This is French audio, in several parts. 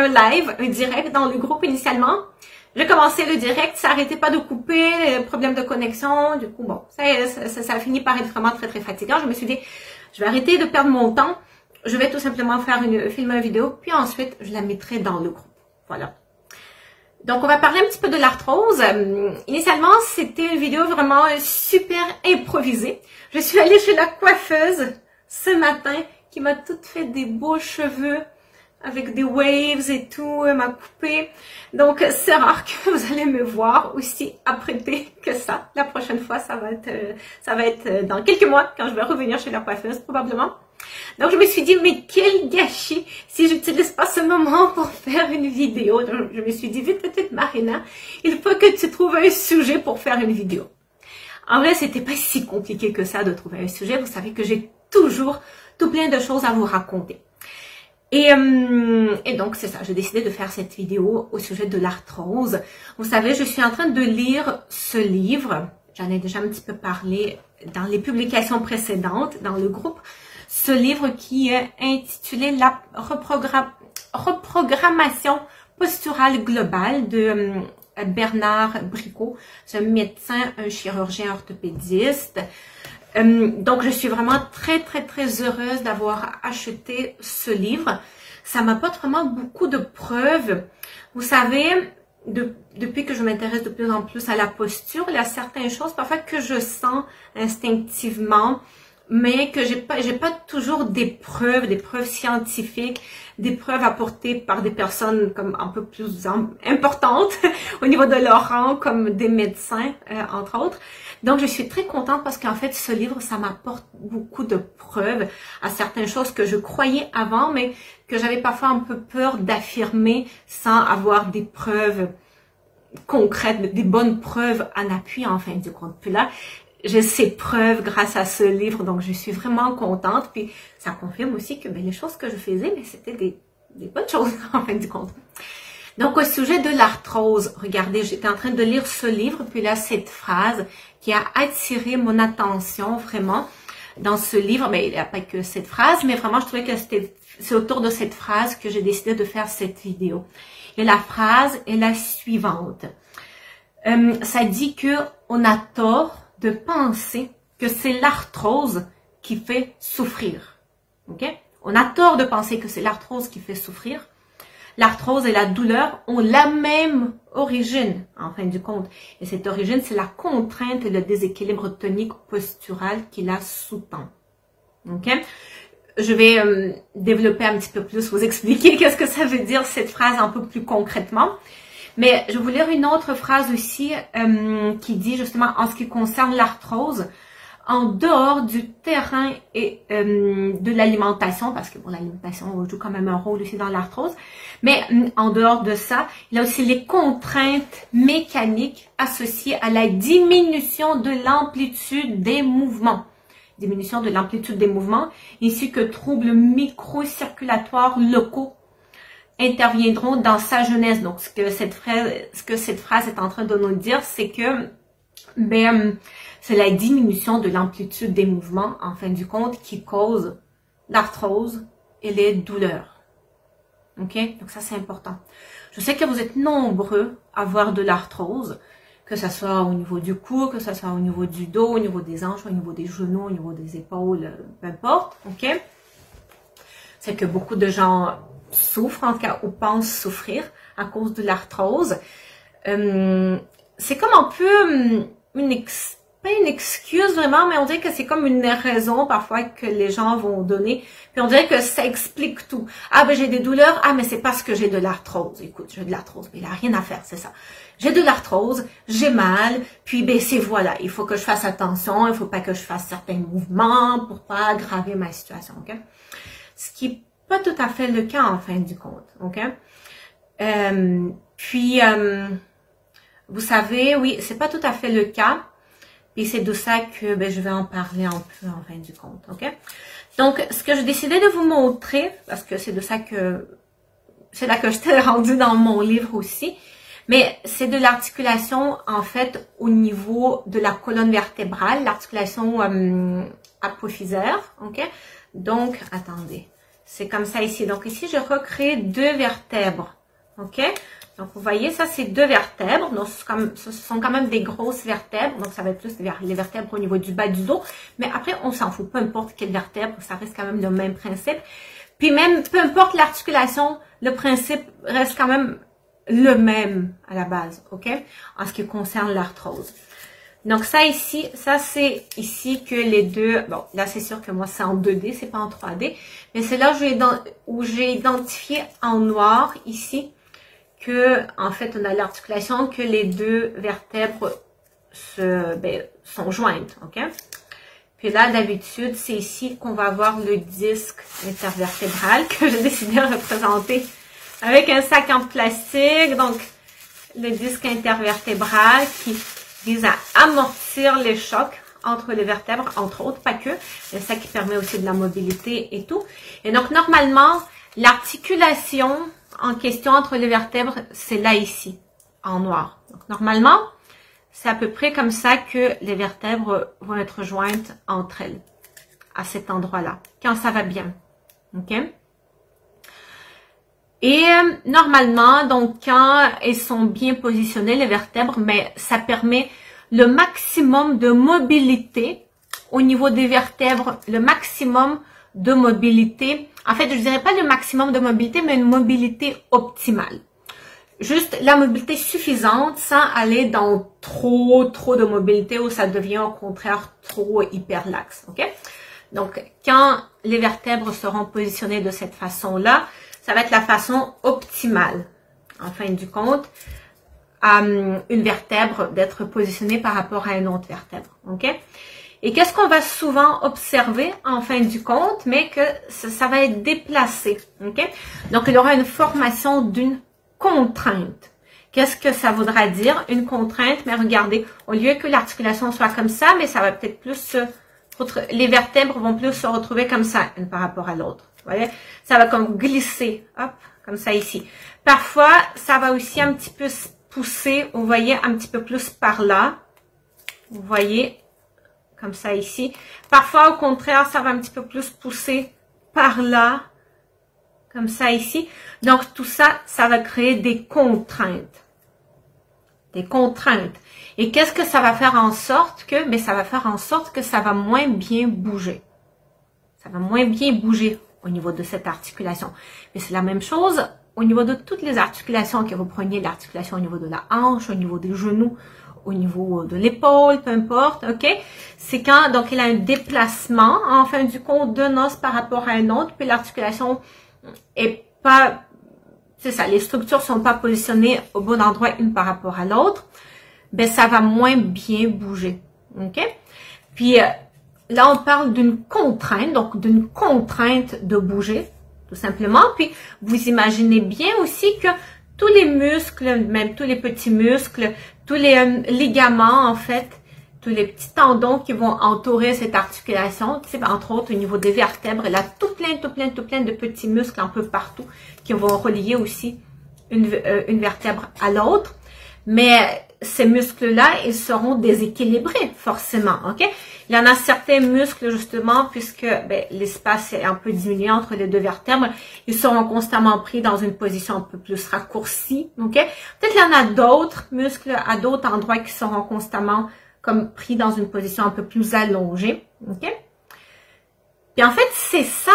live, un direct dans le groupe initialement. J'ai commencé le direct, ça n'arrêtait pas de couper, problème de connexion, du coup, bon, ça a fini par être vraiment très, très fatigant. Je me suis dit, je vais arrêter de perdre mon temps, je vais tout simplement filmer une vidéo, puis ensuite, je la mettrai dans le groupe. Voilà. Donc, on va parler un petit peu de l'arthrose. Initialement, c'était une vidéo vraiment super improvisée. Je suis allée chez la coiffeuse ce matin, qui m'a tout fait des beaux cheveux, avec des waves et tout, elle m'a coupé. Donc, c'est rare que vous allez me voir aussi apprêtée que ça. La prochaine fois, ça va être dans quelques mois, quand je vais revenir chez la coiffeuse, probablement. Donc, je me suis dit, mais quel gâchis si j'utilise pas ce moment pour faire une vidéo. Donc, je me suis dit, vite, petite Marina, il faut que tu trouves un sujet pour faire une vidéo. En vrai, c'était pas si compliqué que ça de trouver un sujet. Vous savez que j'ai toujours tout plein de choses à vous raconter. Et donc, c'est ça, j'ai décidé de faire cette vidéo au sujet de l'arthrose. Vous savez, je suis en train de lire ce livre. J'en ai déjà un petit peu parlé dans les publications précédentes, dans le groupe. Ce livre qui est intitulé « La reprogrammation posturale globale » de Bernard Bricot. C'est un médecin, un chirurgien orthopédiste. Donc, je suis vraiment très, très, très heureuse d'avoir acheté ce livre. Ça m'apporte vraiment beaucoup de preuves. Vous savez, depuis que je m'intéresse de plus en plus à la posture, il y a certaines choses parfois que je sens instinctivement, mais que j'ai pas toujours des preuves scientifiques, des preuves apportées par des personnes comme un peu plus importantes au niveau de leur rang, comme des médecins, entre autres. Donc, je suis très contente parce qu'en fait, ce livre, ça m'apporte beaucoup de preuves à certaines choses que je croyais avant, mais que j'avais parfois un peu peur d'affirmer sans avoir des preuves concrètes, des bonnes preuves en appui, en fin du compte. Puis là, j'ai ces preuves grâce à ce livre, donc je suis vraiment contente. Puis, ça confirme aussi que les choses que je faisais, c'était des bonnes choses, en fin du compte. Donc, au sujet de l'arthrose, regardez, j'étais en train de lire ce livre, puis là, cette phrase qui a attiré mon attention vraiment dans ce livre. Mais il n'y a pas que cette phrase, mais vraiment, je trouvais que c'est autour de cette phrase que j'ai décidé de faire cette vidéo. Et la phrase est la suivante. Ça dit que on a tort de penser que c'est l'arthrose qui fait souffrir. Ok? On a tort de penser que c'est l'arthrose qui fait souffrir. L'arthrose et la douleur ont la même origine, en fin du compte. Et cette origine, c'est la contrainte et le déséquilibre tonique postural qui la sous-tend. Ok? Je vais développer un petit peu plus, vous expliquer qu'est-ce que ça veut dire, cette phrase un peu plus concrètement. Mais je vais vous lire une autre phrase aussi qui dit justement en ce qui concerne l'arthrose, en dehors du terrain et de l'alimentation, parce que bon, l'alimentation joue quand même un rôle aussi dans l'arthrose, mais en dehors de ça, il y a aussi les contraintes mécaniques associées à la diminution de l'amplitude des mouvements. Diminution de l'amplitude des mouvements, ainsi que troubles microcirculatoires locaux interviendront dans sa jeunesse. Donc, ce que cette phrase est en train de nous dire, c'est que c'est la diminution de l'amplitude des mouvements, en fin du compte, qui cause l'arthrose et les douleurs. Ok? Donc ça, c'est important. Je sais que vous êtes nombreux à avoir de l'arthrose, que ce soit au niveau du cou, que ce soit au niveau du dos, au niveau des hanches, au niveau des genoux, au niveau des épaules, peu importe. Ok? C'est que beaucoup de gens souffrent, en tout cas, ou pensent souffrir à cause de l'arthrose. C'est comme un peu pas une excuse vraiment, mais on dirait que c'est comme une raison parfois que les gens vont donner. Puis on dirait que ça explique tout. Ah ben j'ai des douleurs, ah mais c'est parce que j'ai de l'arthrose. Écoute, j'ai de l'arthrose, mais il n'y a rien à faire, c'est ça. J'ai de l'arthrose, j'ai mal, puis ben c'est voilà, il faut que je fasse attention, il faut pas que je fasse certains mouvements pour pas aggraver ma situation, ok? Ce qui n'est pas tout à fait le cas en fin du compte, ok? Vous savez, oui, c'est pas tout à fait le cas. Et c'est de ça que je vais en parler un peu en fin du compte, ok? Donc, ce que j'ai décidé de vous montrer, parce que c'est là que je t'ai rendu dans mon livre aussi, mais c'est de l'articulation, en fait, au niveau de la colonne vertébrale, l'articulation apophysaire, ok? Donc, attendez, c'est comme ça ici. Donc ici, je recrée deux vertèbres OK? Donc, vous voyez, ça, c'est 2 vertèbres. Donc, ce sont quand même des grosses vertèbres. Donc, ça va être plus les vertèbres au niveau du bas du dos. Mais après, on s'en fout. Peu importe quelle vertèbre, ça reste quand même le même principe. Puis même, peu importe l'articulation, le principe reste quand même le même à la base, OK? En ce qui concerne l'arthrose. Donc, ça ici, ça c'est ici que les deux... Bon, là, c'est sûr que moi, c'est en 2D, c'est pas en 3D. Mais c'est là où j'ai identifié en noir, ici, que, en fait, on a l'articulation que les 2 vertèbres sont jointes, OK? Puis là, d'habitude, c'est ici qu'on va avoir le disque intervertébral que j'ai décidé de représenter avec un sac en plastique. Donc, le disque intervertébral qui vise à amortir les chocs entre les vertèbres, entre autres, pas que. C'est ça qui permet aussi de la mobilité et tout. Et donc, normalement, l'articulation en question entre les vertèbres, c'est là ici, en noir. Donc, normalement, c'est à peu près comme ça que les vertèbres vont être jointes entre elles, à cet endroit-là, quand ça va bien. OK? Et normalement, donc, quand elles sont bien positionnées, les vertèbres, mais ça permet le maximum de mobilité au niveau des vertèbres, le maximum de mobilité. En fait, je ne dirais pas le maximum de mobilité, mais une mobilité optimale. Juste la mobilité suffisante sans aller dans trop de mobilité où ça devient au contraire trop hyperlaxe. OK? Donc, quand les vertèbres seront positionnées de cette façon-là, ça va être la façon optimale, en fin du compte, une vertèbre d'être positionnée par rapport à une autre vertèbre. OK? Et qu'est-ce qu'on va souvent observer en fin du compte, mais que ça va être déplacé. OK? Donc, il y aura une formation d'une contrainte. Qu'est-ce que ça voudra dire? Une contrainte, mais regardez, au lieu que l'articulation soit comme ça, mais ça va peut-être plus les vertèbres vont plus se retrouver comme ça, une par rapport à l'autre. Vous voyez? Ça va comme glisser, hop, comme ça ici. Parfois, ça va aussi un petit peu pousser, vous voyez, un petit peu plus par là. Vous voyez, comme ça ici. Parfois, au contraire, ça va un petit peu plus pousser par là. Comme ça ici. Donc, tout ça, ça va créer des contraintes. Des contraintes. Et qu'est-ce que ça va faire en sorte que, ça va faire en sorte que ça va moins bien bouger. Ça va moins bien bouger au niveau de cette articulation. Mais c'est la même chose au niveau de toutes les articulations, que vous preniez l'articulation au niveau de la hanche, au niveau des genoux, au niveau de l'épaule, peu importe, OK? C'est quand, donc, il a un déplacement, en fin du compte, d'un os par rapport à un autre, puis l'articulation est pas, c'est ça, les structures sont pas positionnées au bon endroit une par rapport à l'autre, ça va moins bien bouger, OK? Puis là, on parle d'une contrainte, donc d'une contrainte de bouger, tout simplement. Puis vous imaginez bien aussi que tous les muscles, même tous les petits muscles, tous les ligaments en fait, tous les petits tendons qui vont entourer cette articulation, tu sais, entre autres au niveau des vertèbres, il y a tout plein de petits muscles un peu partout qui vont relier aussi une vertèbre à l'autre. Mais ces muscles-là, ils seront déséquilibrés forcément, OK? Il y en a certains muscles justement, puisque l'espace est un peu diminué entre les deux vertèbres, ils seront constamment pris dans une position un peu plus raccourcie, OK? Peut-être qu'il y en a d'autres muscles à d'autres endroits qui seront constamment comme pris dans une position un peu plus allongée, OK? Puis en fait, c'est ça,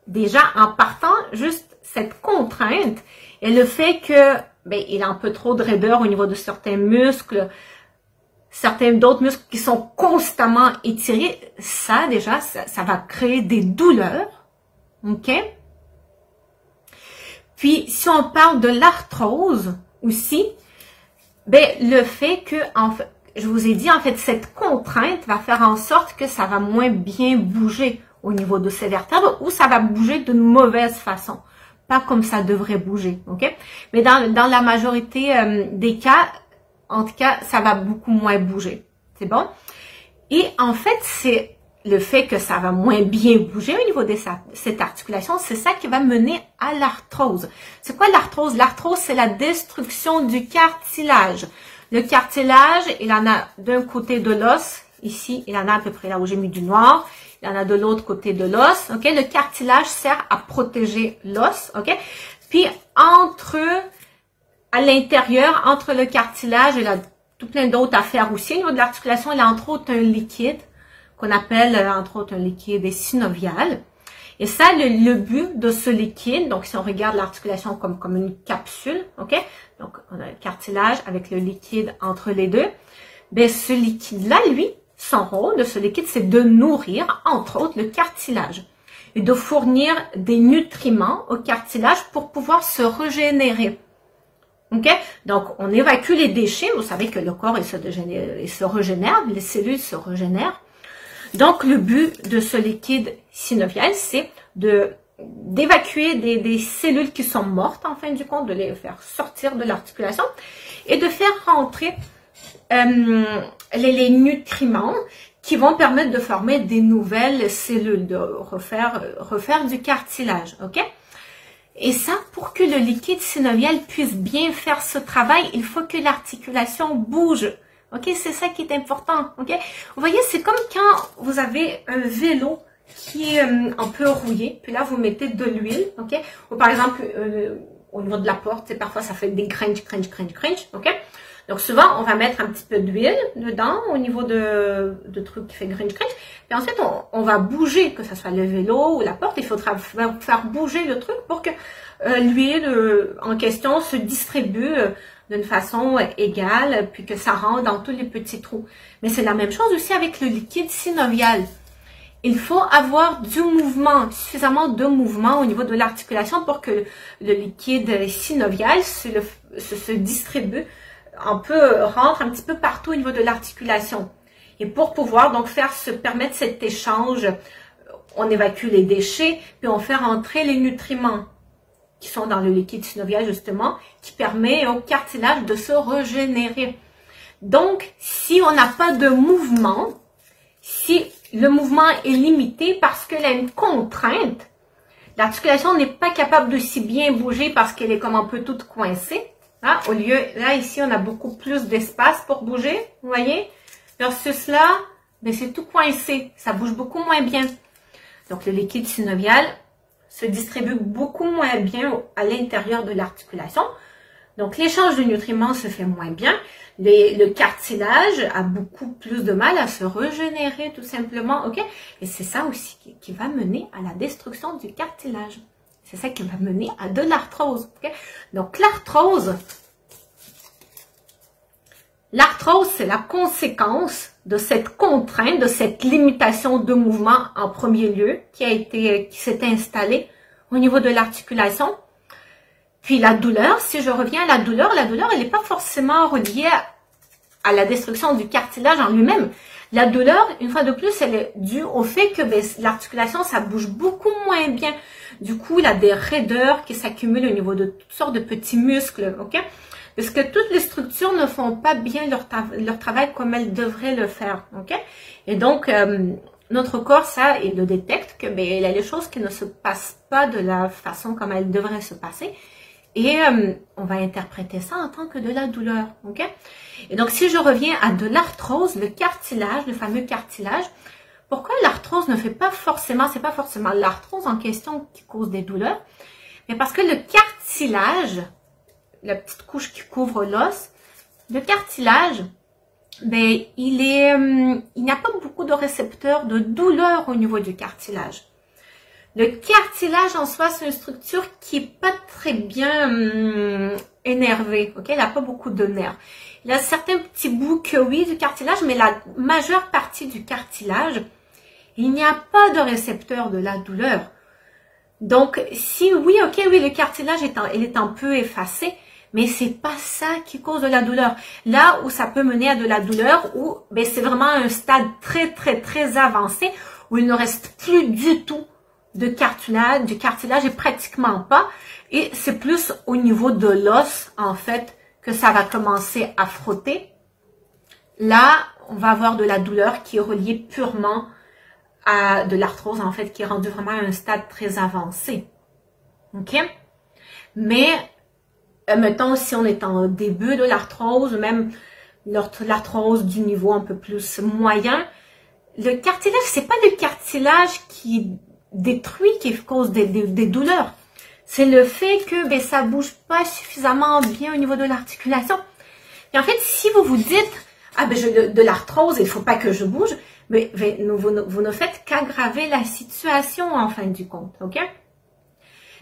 déjà, en partant, juste cette contrainte et le fait que, il a un peu trop de raideur au niveau de certains muscles, certains d'autres muscles qui sont constamment étirés, ça, déjà, ça va créer des douleurs, OK? Puis, si on parle de l'arthrose aussi, le fait que, en fait, je vous ai dit, en fait, cette contrainte va faire en sorte que ça va moins bien bouger au niveau de ces vertèbres ou ça va bouger d'une mauvaise façon. Pas comme ça devrait bouger, OK? Mais dans la majorité des cas, en tout cas, ça va beaucoup moins bouger. C'est bon? Et en fait, c'est le fait que ça va moins bien bouger au niveau de cette articulation, c'est ça qui va mener à l'arthrose. C'est quoi l'arthrose? L'arthrose, c'est la destruction du cartilage. Le cartilage, il en a d'un côté de l'os. Ici, il en a à peu près là où j'ai mis du noir. Il y en a de l'autre côté de l'os. OK? Le cartilage sert à protéger l'os. OK? Puis, entre à l'intérieur, entre le cartilage et tout plein d'autres affaires aussi. Au niveau de l'articulation, il y a entre autres un liquide qu'on appelle entre autres un liquide synovial. Et ça, le but de ce liquide, donc si on regarde l'articulation comme une capsule, ok? Donc, on a le cartilage avec le liquide entre les deux. Ben, ce liquide-là, lui, son rôle de ce liquide, c'est de nourrir, entre autres, le cartilage et de fournir des nutriments au cartilage pour pouvoir se régénérer. Ok? Donc, on évacue les déchets. Vous savez que le corps, il se régénère, les cellules se régénèrent. Donc, le but de ce liquide synovial, c'est d'évacuer des cellules qui sont mortes, en fin du compte, de les faire sortir de l'articulation et de faire rentrer les nutriments qui vont permettre de former des nouvelles cellules, de refaire du cartilage, ok? Et ça, pour que le liquide synovial puisse bien faire ce travail, il faut que l'articulation bouge. Ok, c'est ça qui est important. Ok, vous voyez, c'est comme quand vous avez un vélo qui est un peu rouillé, puis là vous mettez de l'huile, ok, ou par exemple au niveau de la porte, parfois ça fait des crunch, ok. Donc souvent on va mettre un petit peu d'huile dedans au niveau de trucs qui fait crunch, puis ensuite on va bouger, que ce soit le vélo ou la porte, il faudra faire bouger le truc pour que l'huile en question se distribue d'une façon égale, puis que ça rentre dans tous les petits trous. Mais c'est la même chose aussi avec le liquide synovial. Il faut avoir du mouvement, suffisamment de mouvement au niveau de l'articulation pour que le liquide synovial se distribue, rentre un petit peu partout au niveau de l'articulation. Et pour pouvoir donc permettre cet échange, on évacue les déchets, puis on fait rentrer les nutriments qui sont dans le liquide synovial justement, qui permet au cartilage de se régénérer. Donc, si on n'a pas de mouvement, si le mouvement est limité parce qu'il y a une contrainte, l'articulation n'est pas capable de si bien bouger parce qu'elle est comme un peu toute coincée. Hein? Au lieu, là, ici, on a beaucoup plus d'espace pour bouger, vous voyez? Versus là, ben, c'est tout coincé, ça bouge beaucoup moins bien. Donc, le liquide synovial se distribue beaucoup moins bien à l'intérieur de l'articulation. Donc, l'échange de nutriments se fait moins bien. Le cartilage a beaucoup plus de mal à se régénérer, tout simplement, ok? Et c'est ça aussi qui va mener à la destruction du cartilage. C'est ça qui va mener à de l'arthrose, ok? Donc, l'arthrose, c'est la conséquence de cette contrainte, de cette limitation de mouvement en premier lieu qui s'est installée au niveau de l'articulation. Puis la douleur, si je reviens à la douleur, elle n'est pas forcément reliée à la destruction du cartilage en lui-même. La douleur, une fois de plus, elle est due au fait que l'articulation, ça bouge beaucoup moins bien. Du coup, il y a des raideurs qui s'accumulent au niveau de toutes sortes de petits muscles, ok? Parce que toutes les structures ne font pas bien leur travail comme elles devraient le faire, ok? Et donc, notre corps, ça, il le détecte que il y a des choses qui ne se passent pas de la façon comme elles devraient se passer. Et on va interpréter ça en tant que de la douleur, ok? Et donc, si je reviens à de l'arthrose, le cartilage, le fameux cartilage, pourquoi l'arthrose ne fait pas forcément, c'est pas forcément l'arthrose en question qui cause des douleurs, mais parce que le cartilage, la petite couche qui couvre l'os, le cartilage, il n'y a pas beaucoup de récepteurs de douleur au niveau du cartilage. Le cartilage en soi, c'est une structure qui est pas très bien énervée, ok? Il n'a pas beaucoup de nerfs. Il y a certains petits bouts que oui du cartilage, mais la majeure partie du cartilage, il n'y a pas de récepteur de la douleur. Donc, si oui, ok, oui, le cartilage est un peu effacé, mais c'est pas ça qui cause de la douleur. Là où ça peut mener à de la douleur, où c'est vraiment un stade très avancé, où il ne reste plus du tout de cartilage, du cartilage est pratiquement pas, et c'est plus au niveau de l'os, en fait, que ça va commencer à frotter. Là, on va avoir de la douleur qui est reliée purement à de l'arthrose, en fait, qui est rendue vraiment à un stade très avancé. OK? Mais, mettons, si on est en début de l'arthrose, même l'arthrose du niveau un peu plus moyen, le cartilage, c'est pas le cartilage qui détruit, qui cause des douleurs. c'est le fait que ben, ça bouge pas suffisamment bien au niveau de l'articulation. Et en fait, si vous vous dites, ah ben j'ai de l'arthrose, il faut pas que je bouge, mais vous ne faites qu'aggraver la situation en fin du compte, ok?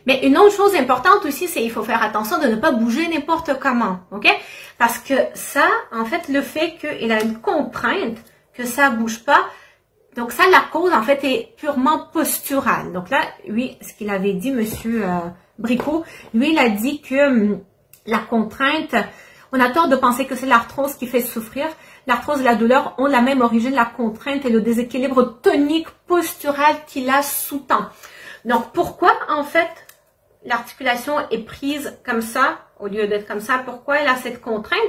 Mais une autre chose importante aussi, c'est qu'il faut faire attention de ne pas bouger n'importe comment, ok? Parce que ça, en fait, le fait qu'il a une contrainte, que ça bouge pas, donc ça, la cause, en fait, est purement posturale. Donc là, oui, ce qu'il avait dit, monsieur Bricot, lui, il a dit que la contrainte, on a tort de penser que c'est l'arthrose qui fait souffrir. L'arthrose et la douleur ont la même origine, la contrainte et le déséquilibre tonique postural qui la sous-tend. Donc, pourquoi, en fait, l'articulation est prise comme ça, au lieu d'être comme ça? Pourquoi elle a cette contrainte?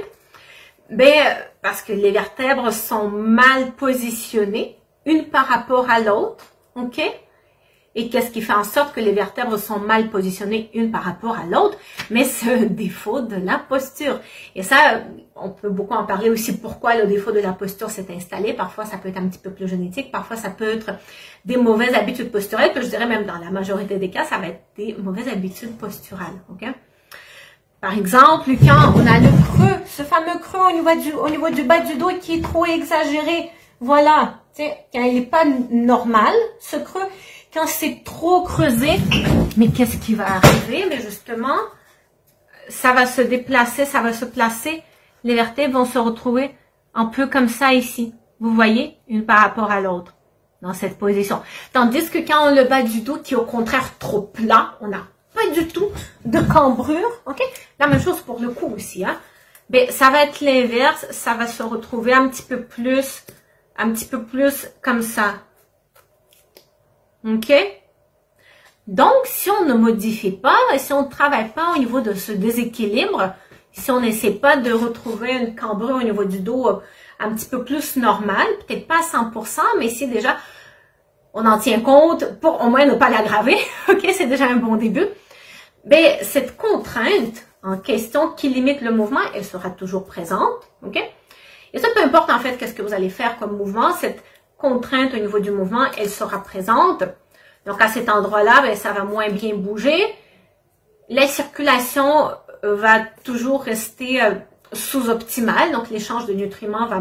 Ben, parce que les vertèbres sont mal positionnées, une par rapport à l'autre, ok? Et qu'est-ce qui fait en sorte que les vertèbres sont mal positionnées une par rapport à l'autre? Mais c'est un défaut de la posture. Et ça, on peut beaucoup en parler aussi pourquoi le défaut de la posture s'est installé. Parfois, ça peut être un petit peu plus génétique. Parfois, ça peut être des mauvaises habitudes posturales. Puis je dirais même dans la majorité des cas, ça va être des mauvaises habitudes posturales, ok? Par exemple, quand on a le creux, ce fameux creux au niveau du bas du dos qui est trop exagéré. Voilà, tu sais, quand il n'est pas normal, ce creux, quand c'est trop creusé, mais qu'est-ce qui va arriver? Mais justement, ça va se déplacer, ça va se placer, les vertèbres vont se retrouver un peu comme ça ici. Vous voyez, une par rapport à l'autre, dans cette position. Tandis que quand on a le bas du dos qui est au contraire trop plat, on n'a pas du tout de cambrure, ok? La même chose pour le cou aussi, hein? Mais ça va être l'inverse, ça va se retrouver un petit peu plus comme ça. Ok? Donc, si on ne modifie pas, et si on ne travaille pas au niveau de ce déséquilibre, si on n'essaie pas de retrouver une cambrure au niveau du dos un petit peu plus normale, peut-être pas à 100%, mais si déjà on en tient compte pour au moins ne pas l'aggraver, ok, c'est déjà un bon début, ben, cette contrainte en question qui limite le mouvement, elle sera toujours présente, ok? Et ça, peu importe en fait qu'est-ce que vous allez faire comme mouvement, cette contrainte au niveau du mouvement, elle sera présente. Donc à cet endroit-là, ben, ça va moins bien bouger. La circulation va toujours rester sous-optimale, donc l'échange de nutriments va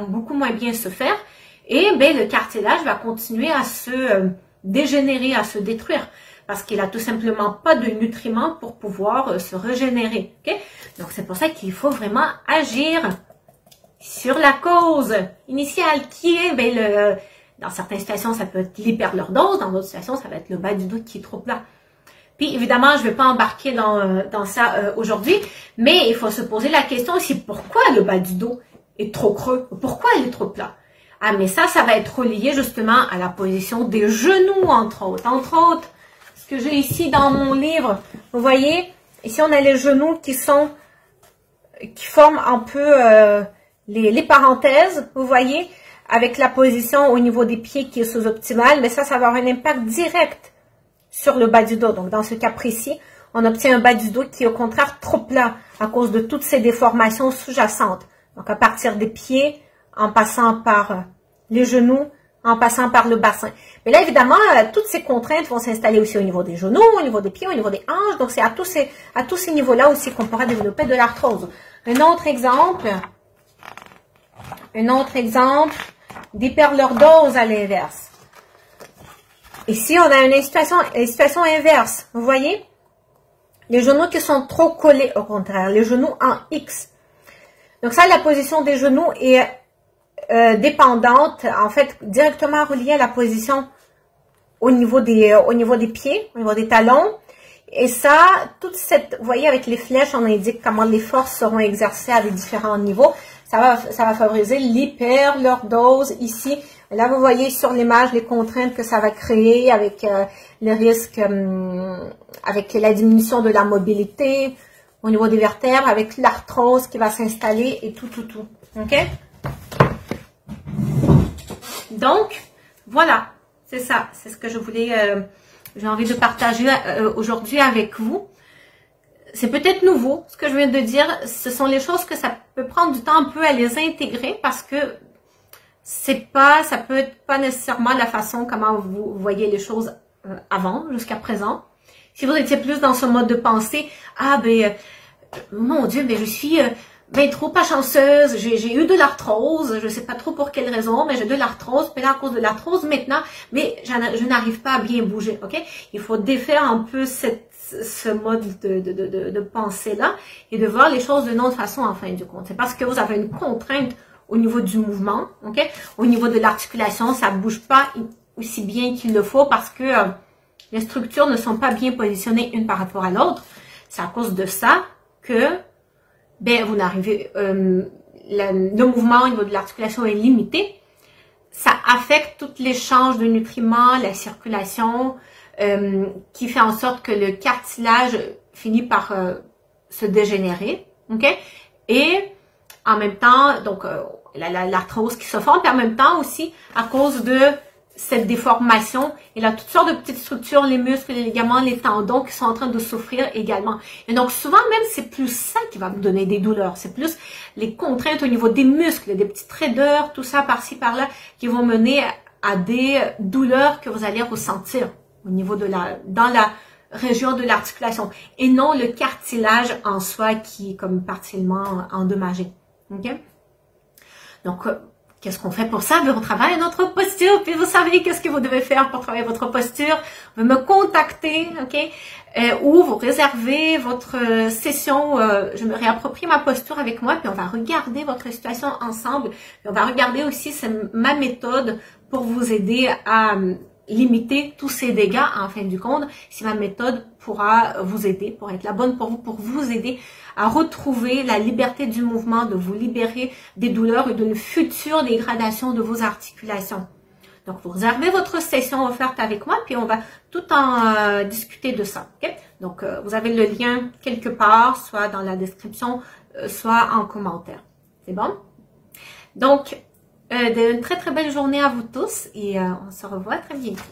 beaucoup moins bien se faire. Et ben, le cartilage va continuer à se dégénérer, à se détruire, parce qu'il a tout simplement pas de nutriments pour pouvoir se régénérer. Okay? Donc c'est pour ça qu'il faut vraiment agir sur la cause initiale qui est, ben, dans certaines situations, ça peut être l'hyperlordose, dans d'autres situations, ça va être le bas du dos qui est trop plat. Puis évidemment, je ne vais pas embarquer dans ça aujourd'hui, mais il faut se poser la question aussi, pourquoi le bas du dos est trop creux? Pourquoi il est trop plat? Ah, mais ça va être relié justement à la position des genoux, entre autres. Entre autres, ce que j'ai ici dans mon livre, vous voyez, ici on a les genoux qui forment un peu les parenthèses, vous voyez, avec la position au niveau des pieds qui est sous-optimale, mais ça va avoir un impact direct sur le bas du dos. Donc, dans ce cas précis, on obtient un bas du dos qui est au contraire trop plat à cause de toutes ces déformations sous-jacentes. Donc, à partir des pieds, en passant par les genoux, en passant par le bassin. Mais là, évidemment, toutes ces contraintes vont s'installer aussi au niveau des genoux, au niveau des pieds, au niveau des hanches. Donc, c'est à tous ces niveaux-là aussi qu'on pourra développer de l'arthrose. Un autre exemple d'hyperlordose à l'inverse. Ici, on a une situation inverse. Vous voyez? Les genoux qui sont trop collés, au contraire. Les genoux en X. Donc ça, la position des genoux est dépendante, en fait, directement reliée à la position au niveau des pieds, au niveau des talons. Et ça, toute cette, vous voyez, avec les flèches, on indique comment les forces seront exercées à des différents niveaux. Ça va favoriser l'hyperlordose ici. Là, vous voyez sur l'image les contraintes que ça va créer avec le risque, avec la diminution de la mobilité au niveau des vertèbres, avec l'arthrose qui va s'installer et tout. OK? Donc, voilà. C'est ça. C'est ce que je voulais, j'ai envie de partager aujourd'hui avec vous. C'est peut-être nouveau, ce que je viens de dire. Ce sont les choses que ça peut prendre du temps un peu à les intégrer parce que ça peut être pas nécessairement la façon comment vous voyez les choses avant, jusqu'à présent. Si vous étiez plus dans ce mode de pensée, ah ben, mon Dieu, mais je suis ben trop pas chanceuse, j'ai eu de l'arthrose, je sais pas trop pour quelle raison, mais j'ai de l'arthrose, puis là à cause de l'arthrose maintenant, mais je n'arrive pas à bien bouger, ok? Il faut défaire un peu ce mode de pensée-là et de voir les choses d'une autre façon en fin de compte. C'est parce que vous avez une contrainte au niveau du mouvement, ok? Au niveau de l'articulation, ça bouge pas aussi bien qu'il le faut parce que les structures ne sont pas bien positionnées une par rapport à l'autre. C'est à cause de ça que ben, vous n'arrivez, le mouvement au niveau de l'articulation est limité. Ça affecte tout l'échange de nutriments, la circulation, qui fait en sorte que le cartilage finit par se dégénérer. OK? Et en même temps, donc l'arthrose qui se forme, puis en même temps aussi, à cause de cette déformation, il a toutes sortes de petites structures, les muscles, les ligaments, les tendons qui sont en train de souffrir également. Et donc souvent même, c'est plus ça qui va me donner des douleurs. C'est plus les contraintes au niveau des muscles, des petites raideurs, tout ça par-ci, par-là, qui vont mener à des douleurs que vous allez ressentir au niveau de dans la région de l'articulation. Et non le cartilage en soi qui est comme partiellement endommagé. OK? Donc, qu'est-ce qu'on fait pour ça? On travaille notre posture, puis vous savez qu'est-ce que vous devez faire pour travailler votre posture. Vous me contacter, ok? Ou vous réservez votre session, je me réapproprie ma posture avec moi, puis on va regarder votre situation ensemble. Puis on va regarder aussi ma méthode pour vous aider à limiter tous ces dégâts en fin du compte, si ma méthode pourra vous aider, pour être la bonne pour vous aider à retrouver la liberté du mouvement, de vous libérer des douleurs et d'une future dégradation de vos articulations. Donc, vous réservez votre session offerte avec moi, puis on va tout en discuter de ça. Okay? Donc, vous avez le lien quelque part, soit dans la description, soit en commentaire. C'est bon? Donc, une très très belle journée à vous tous et on se revoit très bientôt.